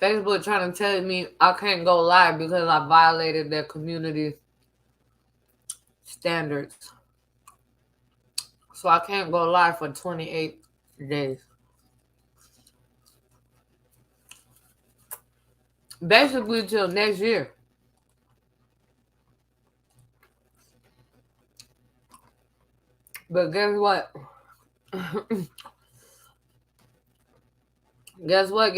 Facebook trying to tell me I can't go live because I violated their community standards. So I can't go live for 28 days. Basically till next year. But guess what? Guess what?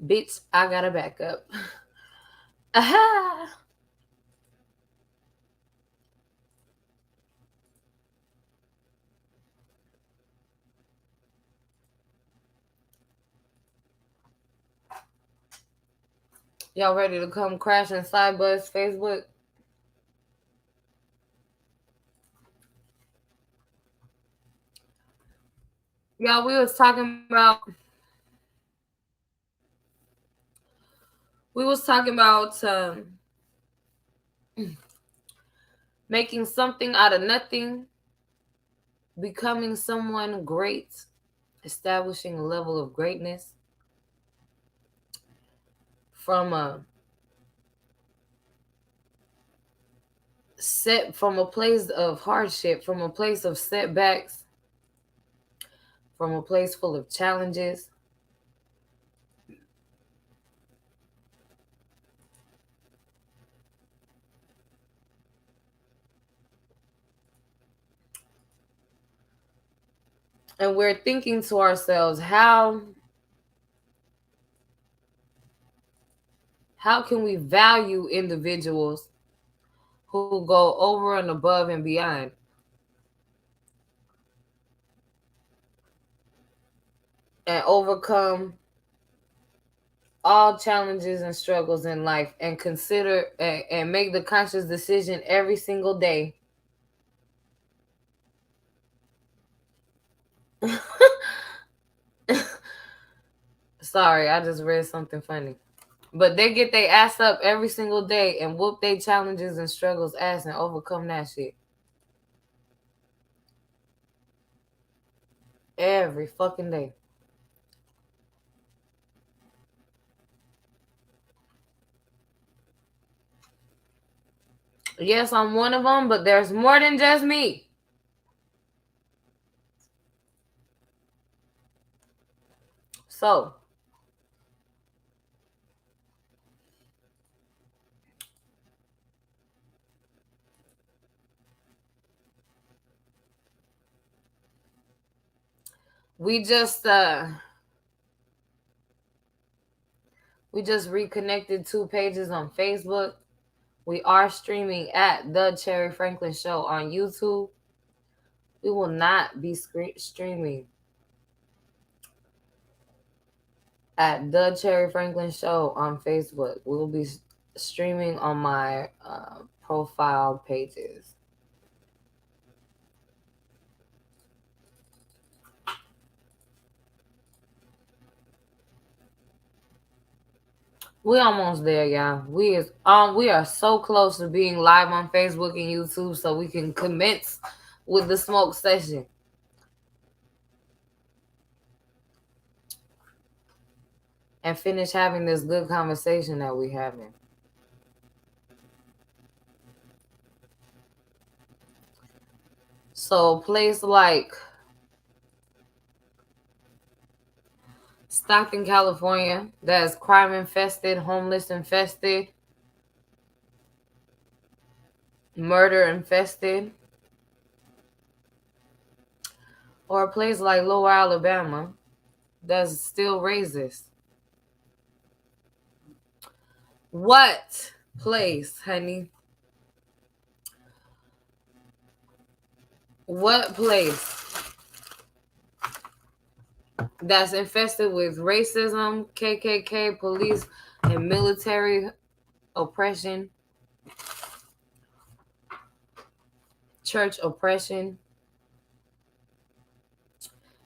Bitch, I got a backup. Aha! Y'all ready to come crash inside Buzz Facebook? Y'all, we was talking about making something out of nothing, becoming someone great, establishing a level of greatness from a place of hardship, from a place of setbacks, from a place full of challenges. And we're thinking to ourselves, how can we value individuals who go over and above and beyond? And overcome all challenges and struggles in life, and consider and make the conscious decision every single day. Sorry, I just read something funny. But they get their ass up every single day and whoop their challenges and struggles ass and overcome that shit. Every fucking day. Yes, I'm one of them, but there's more than just me. So, we just reconnected 2 pages on Facebook. We are streaming at The Cherry Franklin Show on YouTube. We will not be streaming at The Cherry Franklin Show on Facebook. We will be streaming on my profile pages. We almost there, y'all. We are so close to being live on Facebook and YouTube, so we can commence with the smoke session. And finish having this good conversation that we having. So a place like Stockton, California, that's crime infested, homeless infested, murder infested. Or a place like Lower Alabama that's still racist. What place, honey? What place that's infested with racism, KKK, police, and military oppression, church oppression?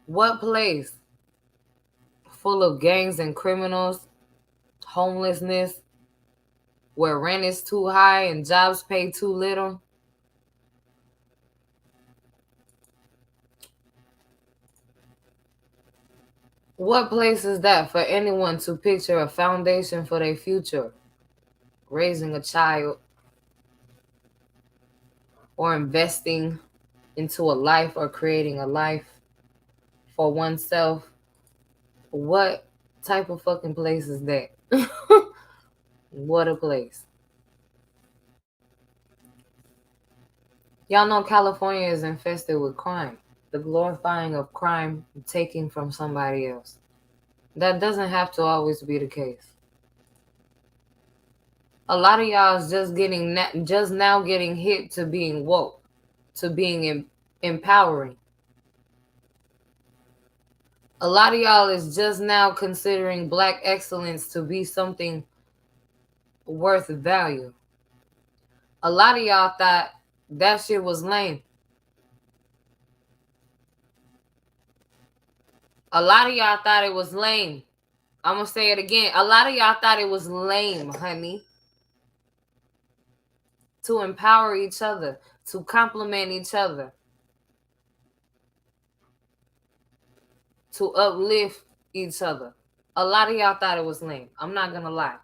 What place full of gangs and criminals, homelessness, where rent is too high and jobs pay too little? What place is that for anyone to picture a foundation for their future? Raising a child or investing into a life or creating a life for oneself. What type of fucking place is that? What a place. Y'all know California is infested with crime. The glorifying of crime taking from somebody else. That doesn't have to always be the case. A lot of y'all is just now getting hit to being woke, to being empowering. A lot of y'all is just now considering black excellence to be something worth value. A lot of y'all thought that shit was lame. A lot of y'all thought it was lame. I'm going to say it again. A lot of y'all thought it was lame, honey. To empower each other, to compliment each other, to uplift each other. A lot of y'all thought it was lame. I'm not going to lie.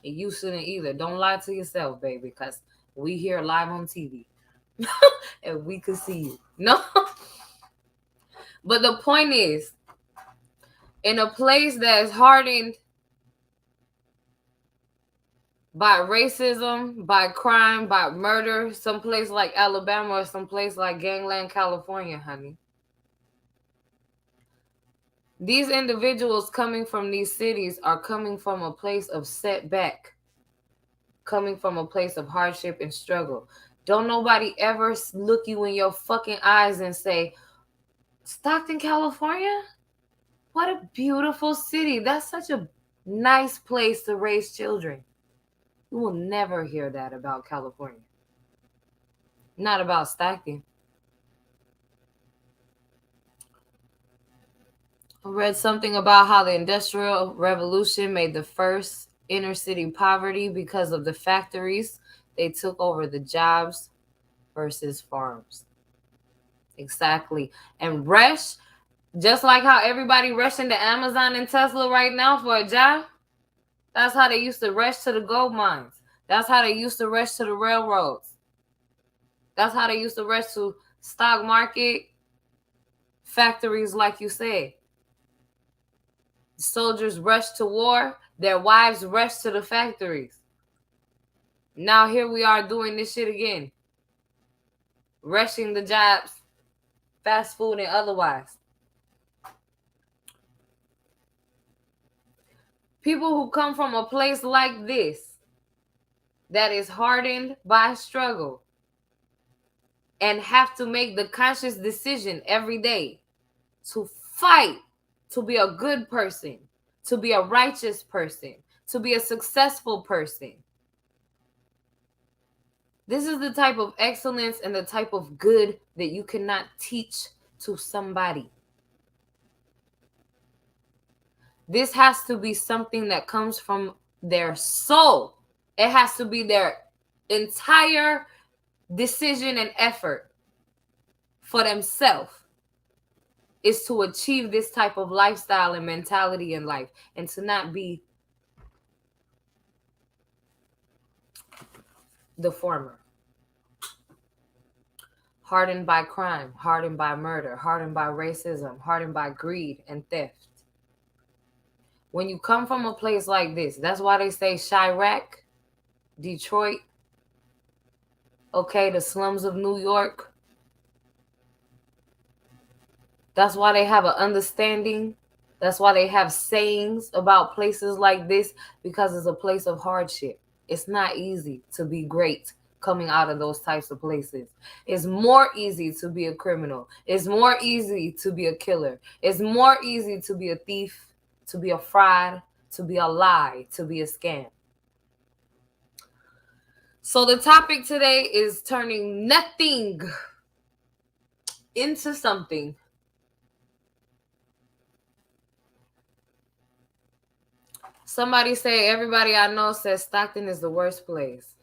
And you shouldn't either. Don't lie to yourself, baby, because we here live on TV. And we could see you. No. But the point is, in a place that is hardened by racism, by crime, by murder, someplace like Alabama or someplace like Gangland, California, honey. These individuals coming from these cities are coming from a place of setback, coming from a place of hardship and struggle. Don't nobody ever look you in your fucking eyes and say, Stockton, California? What a beautiful city. That's such a nice place to raise children. You will never hear that about California. Not about Stockton. I read something about how the Industrial Revolution made the first inner city poverty because of the factories. They took over the jobs versus farms. Exactly. And rush, just like how everybody rushing to Amazon and Tesla right now for a job, that's how they used to rush to the gold mines. That's how they used to rush to the railroads. That's how they used to rush to stock market factories, like you said. Soldiers rushed to war. Their wives rushed to the factories. Now here we are doing this shit again. Rushing the jobs, fast food and otherwise. People who come from a place like this, that is hardened by struggle, and have to make the conscious decision every day to fight, to be a good person, to be a righteous person, to be a successful person. This is the type of excellence and the type of good that you cannot teach to somebody. This has to be something that comes from their soul. It has to be their entire decision and effort for themselves is to achieve this type of lifestyle and mentality in life, and to not be the former. Hardened by crime, hardened by murder, hardened by racism, hardened by greed and theft. When you come from a place like this, that's why they say Chirac, Detroit, okay, the slums of New York. That's why they have an understanding. That's why they have sayings about places like this, because it's a place of hardship. It's not easy to be great coming out of those types of places. It's more easy to be a criminal. It's more easy to be a killer. It's more easy to be a thief, to be a fraud, to be a lie, to be a scam. So the topic today is turning nothing into something. Somebody say, everybody I know says Stockton is the worst place.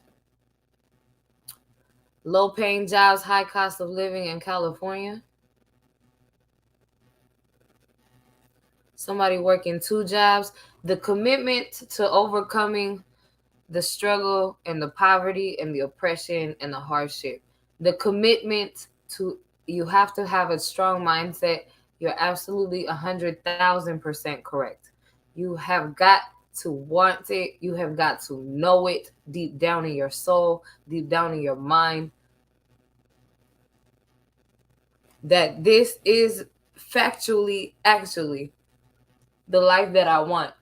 Low paying jobs, high cost of living in California. somebody working 2 jobs. The commitment to overcoming the struggle and the poverty and the oppression and the hardship. The commitment to, you have to have a strong mindset. You're absolutely 100,000% correct. You have got to want it. You have got to know it deep down in your soul, deep down in your mind, that this is factually, actually, the life that I want.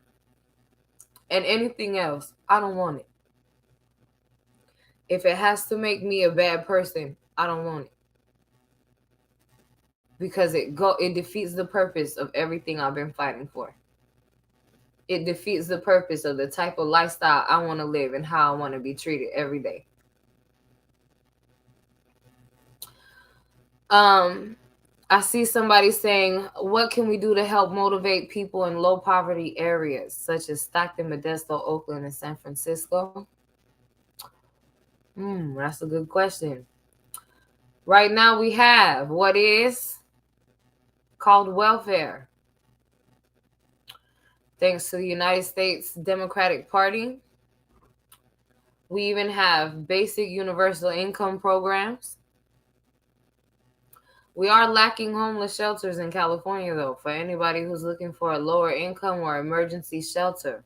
And anything else, I don't want it. If it has to make me a bad person, I don't want it. Because it defeats the purpose of everything I've been fighting for. It defeats the purpose of the type of lifestyle I want to live and how I want to be treated every day. I see somebody saying, what can we do to help motivate people in low poverty areas such as Stockton, Modesto, Oakland, and San Francisco? That's a good question. Right now we have what is called welfare. Thanks to the United States Democratic Party. We even have basic universal income programs. We are lacking homeless shelters in California, though, for anybody who's looking for a lower income or emergency shelter.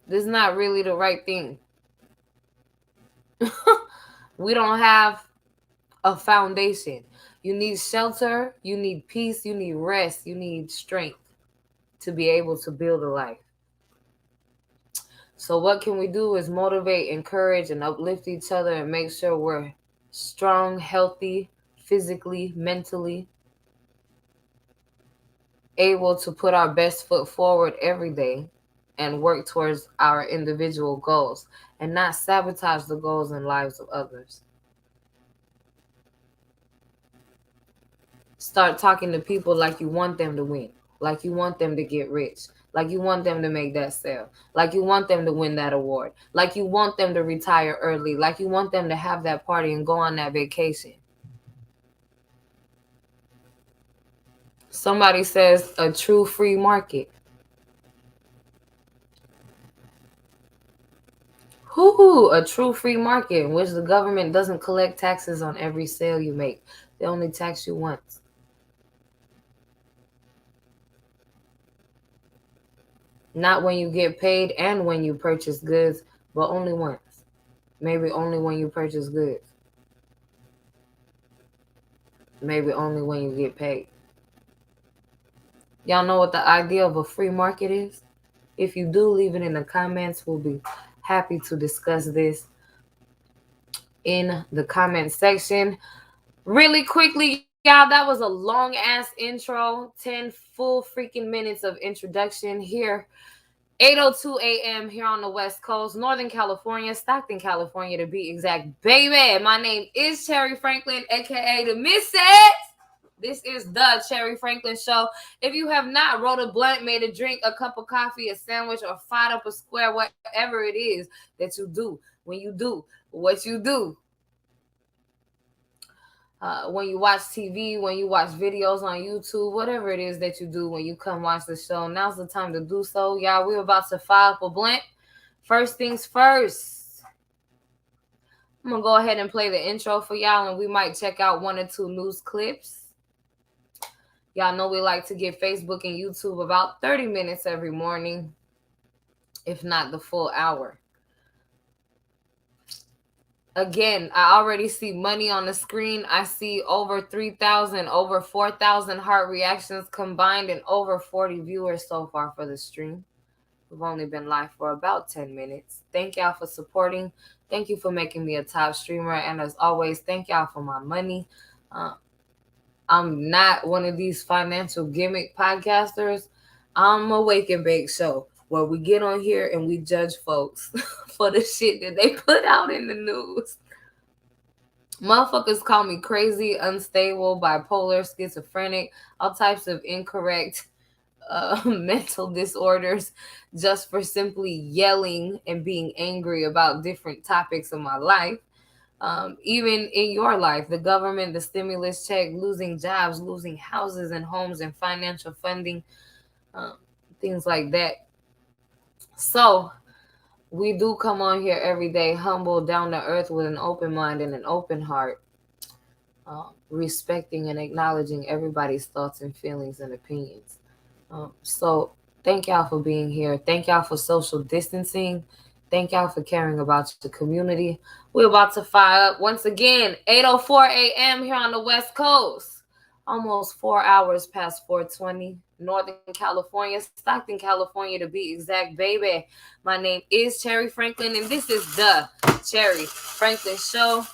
This is not really the right thing. We don't have a foundation. You need shelter, you need peace, you need rest, you need strength to be able to build a life. So what can we do is motivate, encourage, and uplift each other and make sure we're strong, healthy, physically, mentally, able to put our best foot forward every day and work towards our individual goals and not sabotage the goals and lives of others. Start talking to people like you want them to win, like you want them to get rich, like you want them to make that sale, like you want them to win that award, like you want them to retire early, like you want them to have that party and go on that vacation. Somebody says a true free market. A true free market in which the government doesn't collect taxes on every sale you make. They only tax you once. Not when you get paid and when you purchase goods, but only once. Maybe only when you purchase goods. Maybe only when you get paid. Y'all know what the idea of a free market is? If you do, leave it in the comments. We'll be happy to discuss this in the comment section. Really quickly, y'all, that was a long ass intro. 10 full freaking minutes of introduction here. 8:02 a.m. here on the West Coast, Northern California, Stockton, California to be exact. Baby, my name is Cherry Franklin, aka the Mistah. This is the Cherry Franklin Show. If you have not rolled a blunt, made a drink, a cup of coffee, a sandwich, or fired up a square, whatever it is that you do, when you do what you do, when you watch TV, when you watch videos on YouTube, whatever it is that you do when you come watch the show, now's the time to do so. Y'all, we're about to fire up a blunt. First things first, I'm going to go ahead and play the intro for y'all, and we might check out 1 or 2 news clips. Y'all know we like to give Facebook and YouTube about 30 minutes every morning, if not the full hour. Again, I already see money on the screen. I see over 3,000, over 4,000 heart reactions combined, and over 40 viewers so far for the stream. We've only been live for about 10 minutes. Thank y'all for supporting. Thank you for making me a top streamer. And as always, thank y'all for my money. I'm not one of these financial gimmick podcasters. I'm a wake and bake show where we get on here and we judge folks for the shit that they put out in the news. Motherfuckers call me crazy, unstable, bipolar, schizophrenic, all types of incorrect mental disorders just for simply yelling and being angry about different topics of my life. Even in your life, the government, the stimulus check, losing jobs, losing houses and homes and financial funding, um, things like that. So we do come on here every day, humble, down to earth, with an open mind and an open heart, respecting and acknowledging everybody's thoughts and feelings and opinions. So thank y'all for being here. Thank y'all for social distancing. Thank y'all for caring about your community. We're about to fire up once again, 8:04 a.m. here on the West Coast. Almost 4 hours past 4:20. Northern California, Stockton, California to be exact, baby. My name is Cherry Franklin, and this is the Cherry Franklin Show.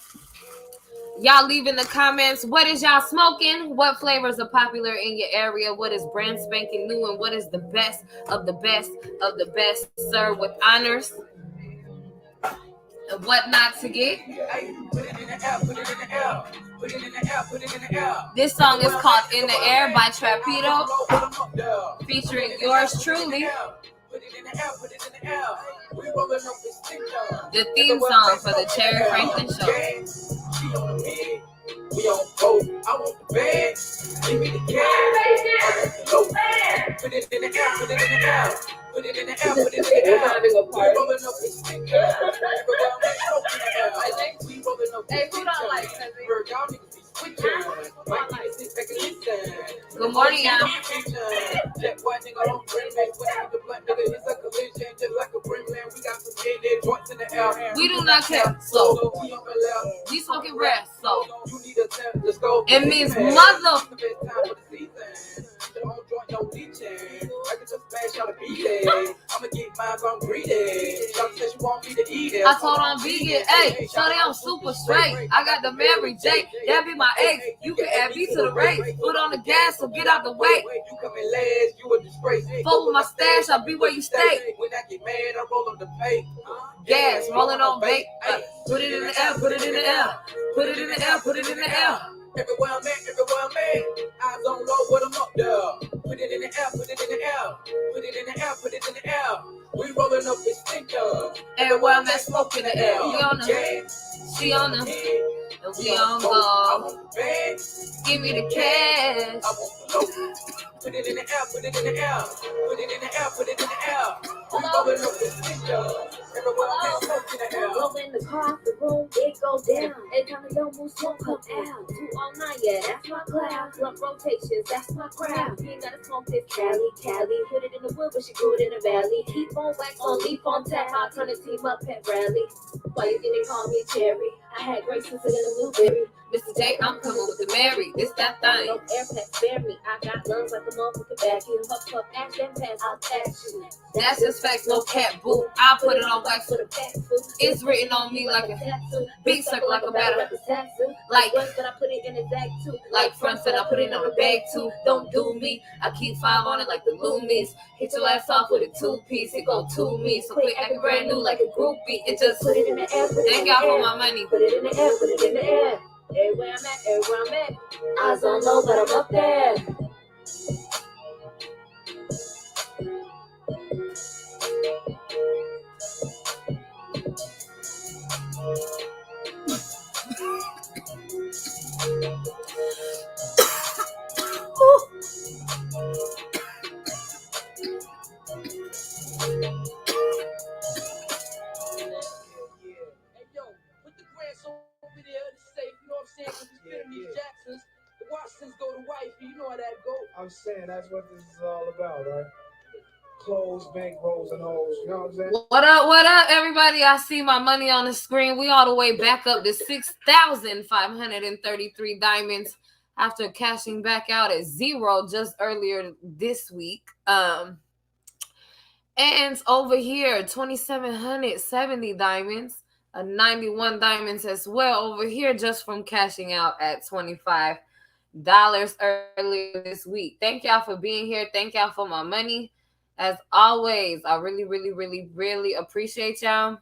Y'all leave in the comments, what is y'all smoking? What flavors are popular in your area? What is brand spanking new? And what is the best of the best of the best, served with honors? And what not to get? This song is called In the Air by Trapito, featuring yours truly. The theme song for the Cherry Franklin Show. We on boat. I want the bag. Give me the cash. Put it in the air. Put it in the air. Put it in the air. Put it in the air. We're rolling up with stickers. We rolling up with stickers. Hey, who don't like that? Y'all niggas be switching. Mike niggas sit back and listen. Good morning, y'all. Jet white nigga on green man. When the black nigga is a collision, just like a green man. We got some dead joints in the air. We do not care. So we smoking rest. So it means mother. I told her I'm vegan. Hey, shorty, I'm super straight. I got the Mary J. That be my ex. You can add me to the race. Foot on the gas, so get out the way. You coming last, you a disgrace. Fuck with my stash, I'll be where you stay. When I get mad, I roll up the pay. Gas, rolling on vape. Put it in the air, put it in the air. Put it in the air, put it in the air. Everywhere I'm at, eyes on low, but I'm up there. Put it in the air, put it in the air. Put it in the air, put it in the air. We rolling up with stinkers. Everywhere I'm at, smoke in the air. We on the she on the, and we on go. Give me the cash. Put it in the air, put it in the air. Put it in the air, put it in the air. We rolling up with stinkers. Everywhere I'm at, smoke in the air. Roll in the car, the room, it go down. Every time we don't move, smoke come out. 209, yeah, that's my cloud. Blunt rotations, that's my crowd. You ain't gotta smoke this Cali. Put it in the wood, but she grew it in the valley. Keep on wax on, leaf on tap. I'll turn the team up, pet rally. Why you think they call me Cherry? I had great since in the blueberry. Mr. J, I'm coming with the Mary. This that thing. No air pack, spare me. I got lungs like a motherfucker back here. Huff, ash, and pass, I'll tax you. That's just facts, no cat boo. I put it on wax for the back food. It's written on me like a big circle, like a battle. Like once that I put it in the bag too. Like fronts that I put it on the bag too. Don't do me. I keep 5 on it like the Loomies. Hit your ass off with a 2-piece. It go to me. So quick, acting brand new like a groupie. It just put it in the air. Thank y'all for my money. Put it in the air. Put it in the air. Everywhere I'm at. Eyes on low, but I'm up there. I'm saying that's what this is all about, right? Clothes, bank rolls, and hoes. You know what I'm saying? What up, everybody? I see my money on the screen. We all the way back up to 6,533 diamonds after cashing back out at 0 just earlier this week. And over here, 2,770 diamonds, 91 diamonds as well over here just from cashing out at $25 earlier this week. Thank y'all for being here. Thank y'all for my money. As always, I really, really, really, really appreciate y'all.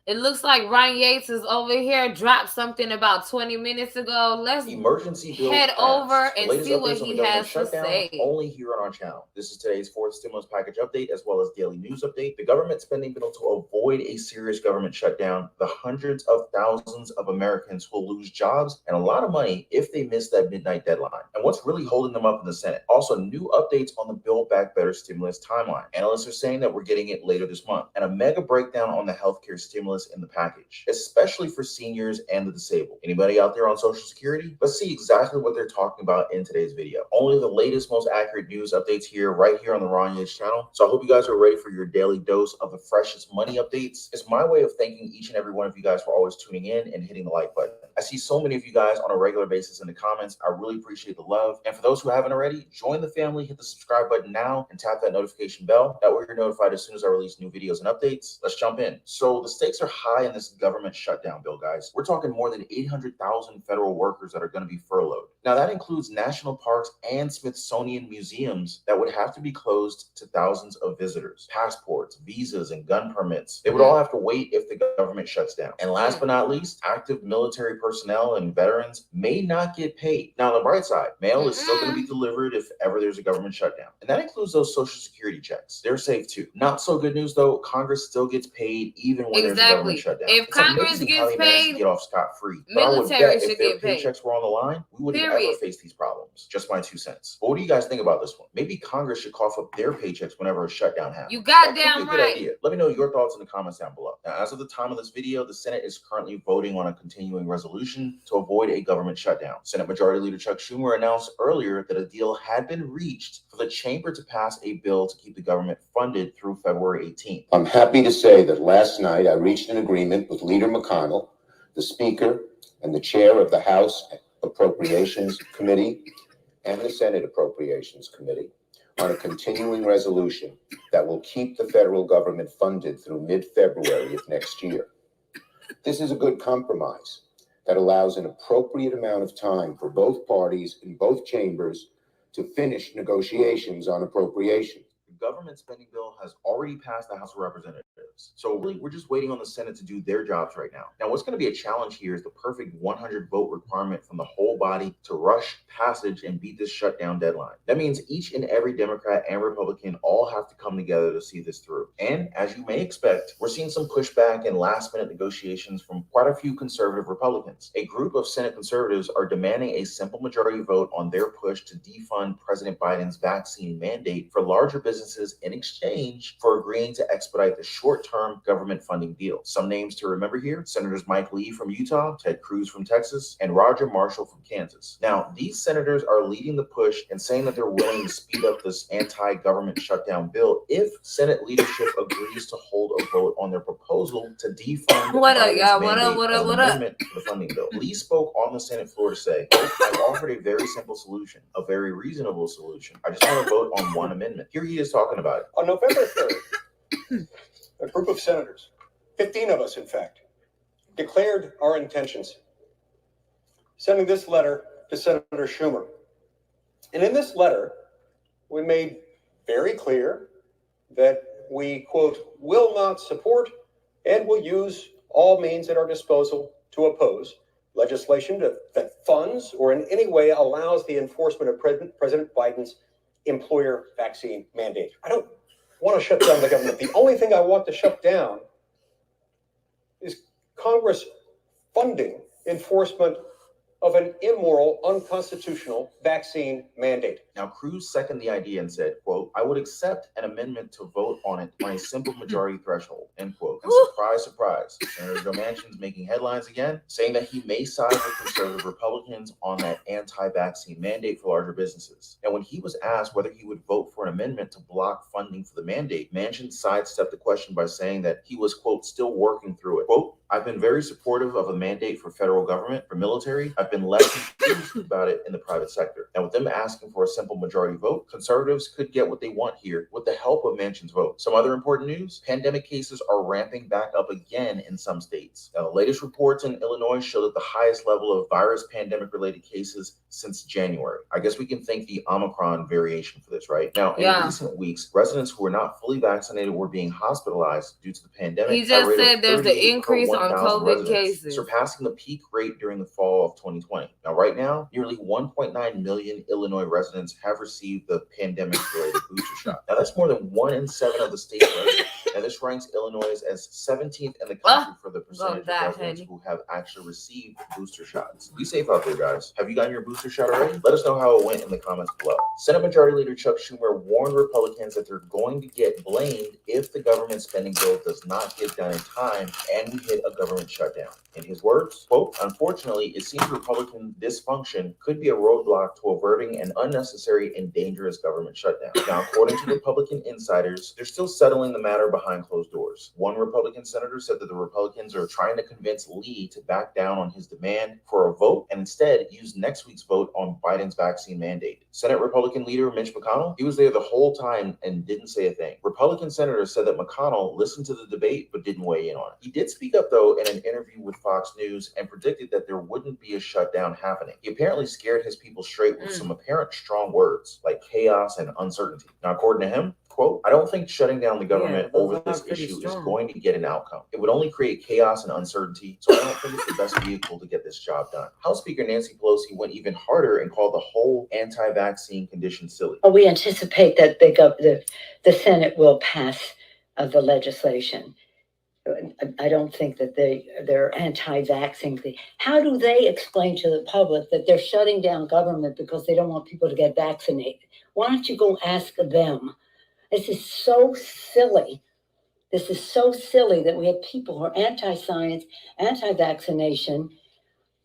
It looks like Ryan Yates is over here. Dropped something about 20 minutes ago. Let's Emergency bill head passed. over The and latest see what updates on the he government has to shutdown say. only here on our channel. This is today's fourth stimulus package update as well as daily news update. The government spending bill to avoid a serious government shutdown. The hundreds of thousands of Americans will lose jobs and a lot of money if they miss that midnight deadline. And what's really holding them up in the Senate? Also, new updates on the Build Back Better stimulus timeline. Analysts are saying that we're getting it later this month. And a mega breakdown on the healthcare stimulus in the package, especially for seniors and the disabled. Anybody out there on Social Security? Let's see exactly what they're talking about in today's video. Only the latest, most accurate news updates here, right here on the Ron Yates channel. So I hope you guys are ready for your daily dose of the freshest money updates. It's my way of thanking each and every one of you guys for always tuning in and hitting the like button. I see so many of you guys on a regular basis in the comments. I really appreciate the love. And for those who haven't already, join the family, hit the subscribe button now, and tap that notification bell. That way you're notified as soon as I release new videos and updates. Let's jump in. So the stakes are high in this government shutdown bill, guys. We're talking more than 800,000 federal workers that are going to be furloughed. Now that includes national parks and Smithsonian museums that would have to be closed to thousands of visitors. Passports, visas, and gun permits, they would all have to wait if the government shuts down. And last but not least, active military personnel and veterans may not get paid. Now on the bright side, mail is still going to be delivered if ever there's a government shutdown. And that includes those Social Security checks. They're safe too. Not so good news though, Congress still gets paid even when there's a government shutdown. If Congress gets paid, to get off scot-free. But I would bet if their paychecks were on the line, we wouldn't ever face these problems. Just my 2 cents. But what do you guys think about this one? Maybe Congress should cough up their paychecks whenever a shutdown happens. You goddamn right. Good idea. Let me know your thoughts in the comments down below. Now, as of the time of this video, the Senate is currently voting on a continuing resolution to avoid a government shutdown. Senate Majority Leader Chuck Schumer announced earlier that a deal had been reached for the chamber to pass a bill to keep the government funded through February 18th. I'm happy to say that last night I reached an agreement with Leader McConnell, the Speaker, and the Chair of the House Appropriations Committee and the Senate Appropriations Committee on a continuing resolution that will keep the federal government funded through mid-February of next year. This is a good compromise that allows an appropriate amount of time for both parties in both chambers to finish negotiations on appropriation. The government spending bill has already passed the House of Representatives. So really, we're just waiting on the Senate to do their jobs right now. Now, what's going to be a challenge here is the perfect 100 vote requirement from the whole body to rush passage and beat this shutdown deadline. That means each and every Democrat and Republican all have to come together to see this through. And as you may expect, we're seeing some pushback and last minute negotiations from quite a few conservative Republicans. A group of Senate conservatives are demanding a simple majority vote on their push to defund President Biden's vaccine mandate for larger businesses in exchange for agreeing to expedite the short-term government funding deal. Some names to remember here: Senators Mike Lee from Utah, Ted Cruz from Texas, and Roger Marshall from Kansas. Now, these senators are leading the push and saying that they're willing to speed up this anti-government shutdown bill if Senate leadership agrees to hold a vote on their proposal to defund Biden's amendment to the funding bill. Lee spoke on the Senate floor to say, "I've offered a very simple solution, a very reasonable solution. I just want to vote on one amendment." Here he is talking about it. On November 3rd, a group of senators, 15 of us in fact, declared our intentions, sending this letter to Senator Schumer. And in this letter, we made very clear that we, quote, will not support and will use all means at our disposal to oppose legislation that funds or in any way allows the enforcement of President Biden's employer vaccine mandate. I don't want to shut down the government. The only thing I want to shut down is Congress funding enforcement of an immoral, unconstitutional vaccine mandate. Now, Cruz seconded the idea and said, quote, "I would accept an amendment to vote on it on a simple majority threshold," end quote. And surprise, surprise, Senator Joe Manchin's making headlines again, saying that he may side with conservative Republicans on that anti-vaccine mandate for larger businesses. And when he was asked whether he would vote for an amendment to block funding for the mandate, Manchin sidestepped the question by saying that he was, quote, still working through it. Quote, "I've been very supportive of a mandate for federal government, for military. I've been less enthused about it in the private sector. And with them asking for a simple simple majority vote, conservatives could get what they want here with the help of Manchin's vote. Some other important news, pandemic cases are ramping back up again in some states. Now, the latest reports in Illinois show that the highest level of virus pandemic-related cases since January. I guess we can thank the Omicron variation for this, right? Now, in recent weeks, residents who were not fully vaccinated were being hospitalized due to the pandemic. He just said there's an increase on COVID cases, surpassing the peak rate during the fall of 2020. Now, right now, nearly 1.9 million Illinois residents have received the pandemic-related booster shot. Now, that's more than 1 in 7 of the state's residents. And this ranks Illinois as 17th in the country for the percentage of residents who have actually received booster shots. Be safe out there, guys. Have you gotten your booster shot already? Let us know how it went in the comments below. Senate Majority Leader Chuck Schumer warned Republicans that they're going to get blamed if the government spending bill does not get done in time and we hit a government shutdown. In his words, quote, unfortunately, it seems Republican dysfunction could be a roadblock to averting an unnecessary and dangerous government shutdown. Now, according to Republican insiders, they're still settling the matter behind closed doors. One Republican senator said that the Republicans are trying to convince Lee to back down on his demand for a vote and instead use next week's vote on Biden's vaccine mandate. Senate Republican leader Mitch McConnell, he was there the whole time and didn't say a thing. Republican senators said that McConnell listened to the debate but didn't weigh in on it. He did speak up, though, in an interview with Fox News and predicted that there wouldn't be a shutdown happening. He apparently scared his people straight with some apparent strong words like chaos and uncertainty. Now, according to him, quote, I don't think shutting down the government over this issue is going to get an outcome. It would only create chaos and uncertainty, so I don't think it's the best vehicle to get this job done. House Speaker Nancy Pelosi went even harder and called the whole anti-vaccine condition silly. We anticipate that the Senate will pass the legislation. I don't think that they're anti-vaccine. How do they explain to the public that they're shutting down government because they don't want people to get vaccinated? Why don't you go ask them? This is so silly. This is so silly that we have people who are anti-science, anti-vaccination,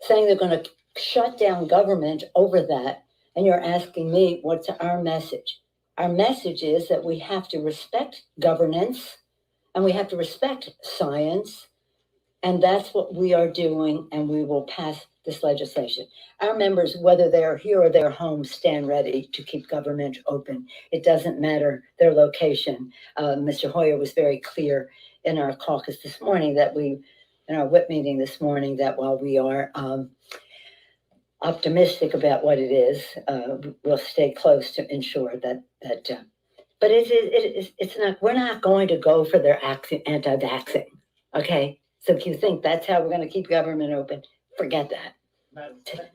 saying they're going to shut down government over that. And you're asking me, what's our message? Our message is that we have to respect governance and we have to respect science. And that's what we are doing. And we will pass this legislation. Our members, whether they're here or they're home, stand ready to keep government open. It doesn't matter their location. Mr. Hoyer was very clear in our caucus this morning in our whip meeting this morning, that while we are optimistic about what it is, we'll stay close to ensure that but it's not, we're not going to go for their anti-vaxxing. Okay. So if you think that's how we're going to keep government open, forget that.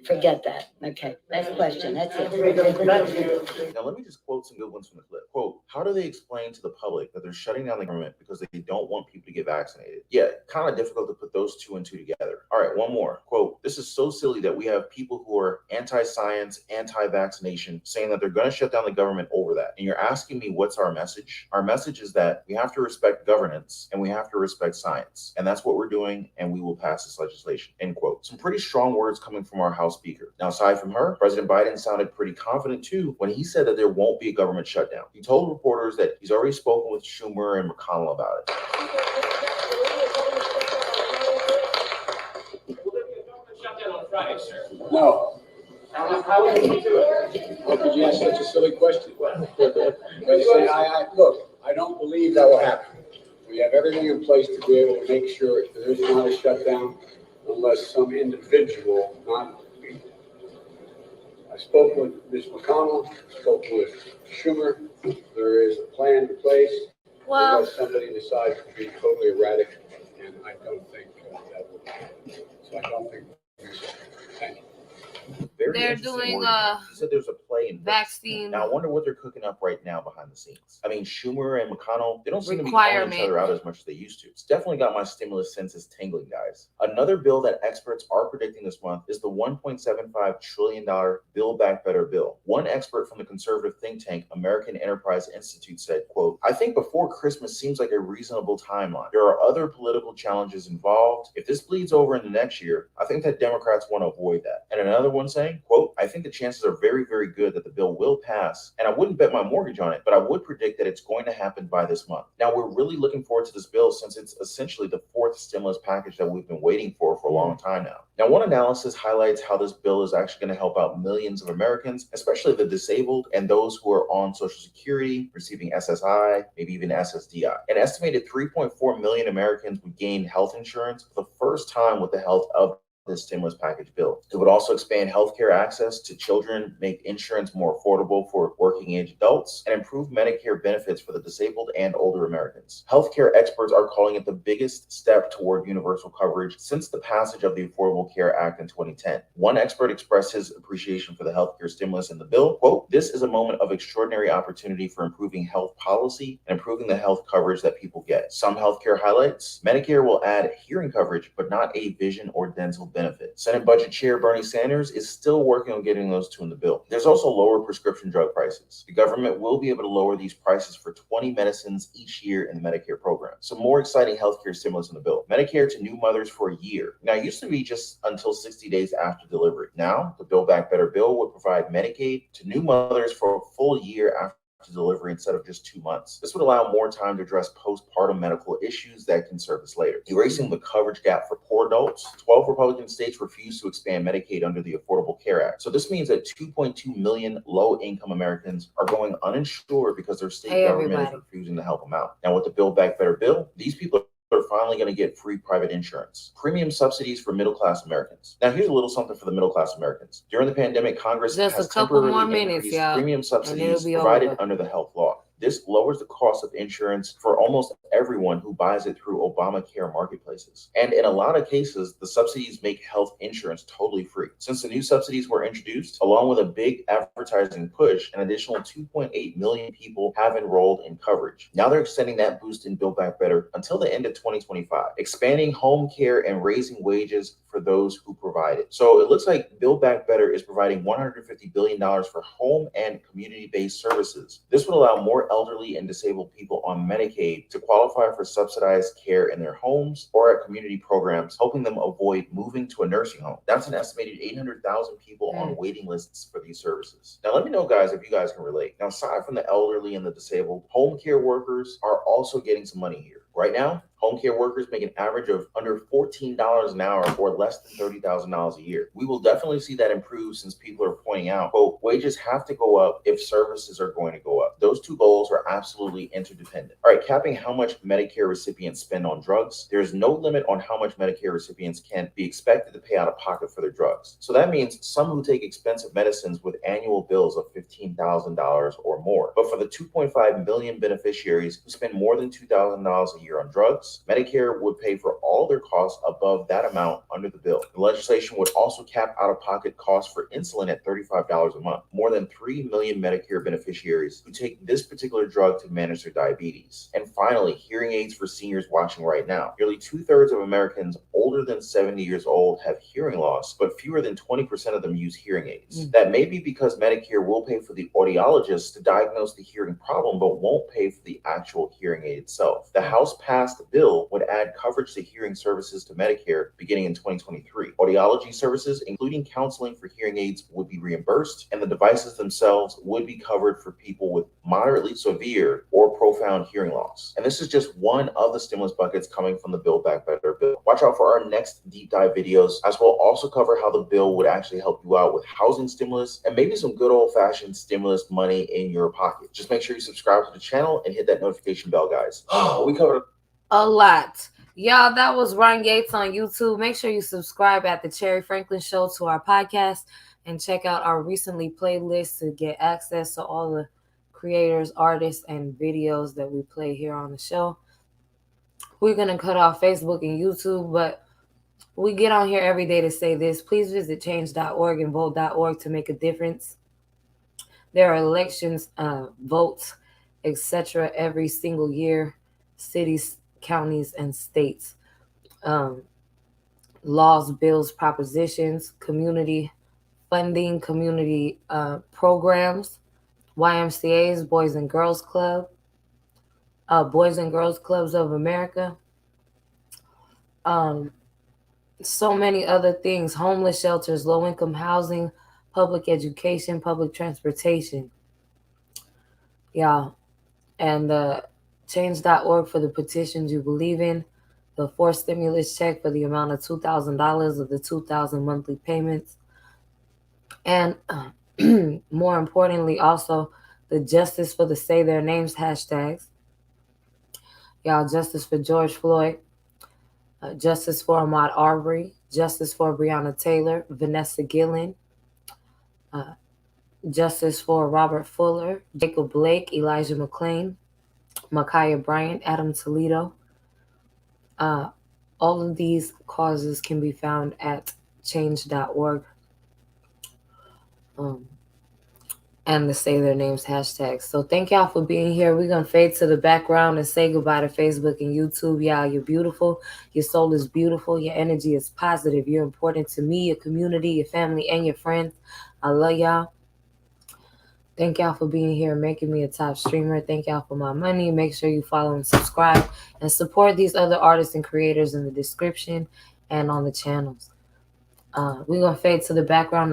Forget that. Okay. Next question. That's it. Now, let me just quote some good ones from the clip. Quote, how do they explain to the public that they're shutting down the government because they don't want people to get vaccinated? Yeah, kind of difficult to put those two and two together. All right, one more. Quote, this is so silly that we have people who are anti-science, anti-vaccination saying that they're going to shut down the government over that. And you're asking me, what's our message? Our message is that we have to respect governance and we have to respect science. And that's what we're doing, and we will pass this legislation, end quote. Some pretty strong words coming from our House Speaker. Now, aside from her, President Biden sounded pretty confident too when he said that there won't be a government shutdown. He told reporters that he's already spoken with Schumer and McConnell about it. No. How would you do it? How could you ask such a silly question? Look, I don't believe that will happen. We have everything in place to be able to make sure there is not a shutdown unless some individual, not me. I spoke with Ms. McConnell, spoke with Schumer. There is a plan in place. Well, unless somebody decides to be totally erratic, and I don't think that will happen. So I don't think. Thank you. They're doing he said there's a play in vaccine. Now I wonder what they're cooking up right now behind the scenes. I mean, Schumer and McConnell, they don't seem to be calling each other out as much as they used to. It's definitely got my stimulus senses tingling, guys. Another bill that experts are predicting this month is the $1.75 trillion Build Back Better bill. One expert from the conservative think tank American Enterprise Institute said, quote, I think before Christmas seems like a reasonable timeline. There are other political challenges involved. If this bleeds over into next year, I think that Democrats want to avoid that. And another one saying, saying, quote, I think the chances are very, very good that the bill will pass, and I wouldn't bet my mortgage on it, but I would predict that it's going to happen by this month. Now, we're really looking forward to this bill since it's essentially the fourth stimulus package that we've been waiting for a long time now. Now, one analysis highlights how this bill is actually going to help out millions of Americans, especially the disabled and those who are on Social Security, receiving SSI, maybe even SSDI. An estimated 3.4 million Americans would gain health insurance for the first time with the help of this stimulus package bill. It would also expand healthcare access to children, make insurance more affordable for working age adults, and improve Medicare benefits for the disabled and older Americans. Healthcare experts are calling it the biggest step toward universal coverage since the passage of the Affordable Care Act in 2010. One expert expressed his appreciation for the healthcare stimulus in the bill. Quote, this is a moment of extraordinary opportunity for improving health policy and improving the health coverage that people get. Some healthcare highlights: Medicare will add hearing coverage, but not a vision or dental benefit. Senate Budget Chair Bernie Sanders is still working on getting those two in the bill. There's also lower prescription drug prices. The government will be able to lower these prices for 20 medicines each year in the Medicare program. Some more exciting healthcare stimulus in the bill. Medicare to new mothers for a year. Now, it used to be just until 60 days after delivery. Now, the Build Back Better bill would provide Medicaid to new mothers for a full year after delivery instead of just 2 months. This would allow more time to address postpartum medical issues that can surface later. Erasing the coverage gap for poor adults. 12 Republican states refused to expand Medicaid under the Affordable Care Act. So this means that 2.2 million low-income Americans are going uninsured because their state government is refusing to help them out. Now, with the Build Back Better bill, these people are finally going to get free private insurance. Premium subsidies for middle-class Americans. Now, here's a little something for the middle-class Americans. During the pandemic, Congress has temporarily increased premium subsidies provided under the health law. This lowers the cost of insurance for almost everyone who buys it through Obamacare marketplaces. And in a lot of cases, the subsidies make health insurance totally free. Since the new subsidies were introduced, along with a big advertising push, an additional 2.8 million people have enrolled in coverage. Now they're extending that boost in Build Back Better until the end of 2025, expanding home care and raising wages for those who provide it. So it looks like Build Back Better is providing $150 billion for home and community-based services. This would allow more elderly and disabled people on Medicaid to qualify for subsidized care in their homes or at community programs, helping them avoid moving to a nursing home. That's an estimated 800,000 people on waiting lists for these services. Now, let me know, guys, if you guys can relate. Now, aside from the elderly and the disabled, home care workers are also getting some money here. Right now, home care workers make an average of under $14 an hour or less than $30,000 a year. We will definitely see that improve since people are pointing out, quote, wages have to go up if services are going to go up. Those two goals are absolutely interdependent. All right, capping how much Medicare recipients spend on drugs. There's no limit on how much Medicare recipients can be expected to pay out of pocket for their drugs. So that means some who take expensive medicines with annual bills of $15,000 or more. But for the 2.5 million beneficiaries who spend more than $2,000 a year on drugs, Medicare would pay for all their costs above that amount under the bill. The legislation would also cap out-of-pocket costs for insulin at $35 a month. More than 3 million Medicare beneficiaries who take this particular drug to manage their diabetes. And finally, hearing aids for seniors watching right now. Nearly 2/3 of Americans older than 70 years old have hearing loss, but fewer than 20% of them use hearing aids. That may be because Medicare will pay for the audiologist to diagnose the hearing problem, but won't pay for the actual hearing aid itself. The House passed the bill would add coverage to hearing services to Medicare beginning in 2023. Audiology services, including counseling for hearing aids, would be reimbursed, and the devices themselves would be covered for people with moderately severe or profound hearing loss. And this is just one of the stimulus buckets coming from the Build Back Better bill. Watch out for our next deep dive videos, as we'll also cover how the bill would actually help you out with housing stimulus and maybe some good old-fashioned stimulus money in your pocket. Just make sure you subscribe to the channel and hit that notification bell, guys. We covered a lot. Y'all, that was Ron Gates on YouTube. Make sure you subscribe at the Cherry Franklin Show to our podcast and check out our recently playlist to get access to all the creators, artists, and videos that we play here on the show. We're going to cut off Facebook and YouTube, but we get on here every day to say this. Please visit change.org and vote.org to make a difference. There are elections, votes, etc. every single year. Cities, counties, and states. Laws, bills, propositions, community funding, community programs, YMCAs, Boys and Girls Club, Boys and Girls Clubs of America, so many other things, homeless shelters, low-income housing, public education, public transportation. Y'all. And change.org for the petitions you believe in. The forced stimulus check for the amount of $2,000 of the 2,000 monthly payments. And more importantly, also the justice for the Say Their Names hashtags. Y'all, justice for George Floyd, justice for Ahmaud Arbery, justice for Breonna Taylor, Vanessa Gillen, justice for Robert Fuller, Jacob Blake, Elijah McClain, Ma'Khia Bryant, Adam Toledo. All of these causes can be found at change.org. And the Say Their Names hashtags. So thank y'all for being here. We're going to fade to the background and say goodbye to Facebook and YouTube. Y'all, you're beautiful. Your soul is beautiful. Your energy is positive. You're important to me, your community, your family, and your friends. I love y'all. Thank y'all for being here and making me a top streamer. Thank y'all for my money. Make sure you follow and subscribe and support these other artists and creators in the description and on the channels. We're going to fade to the background.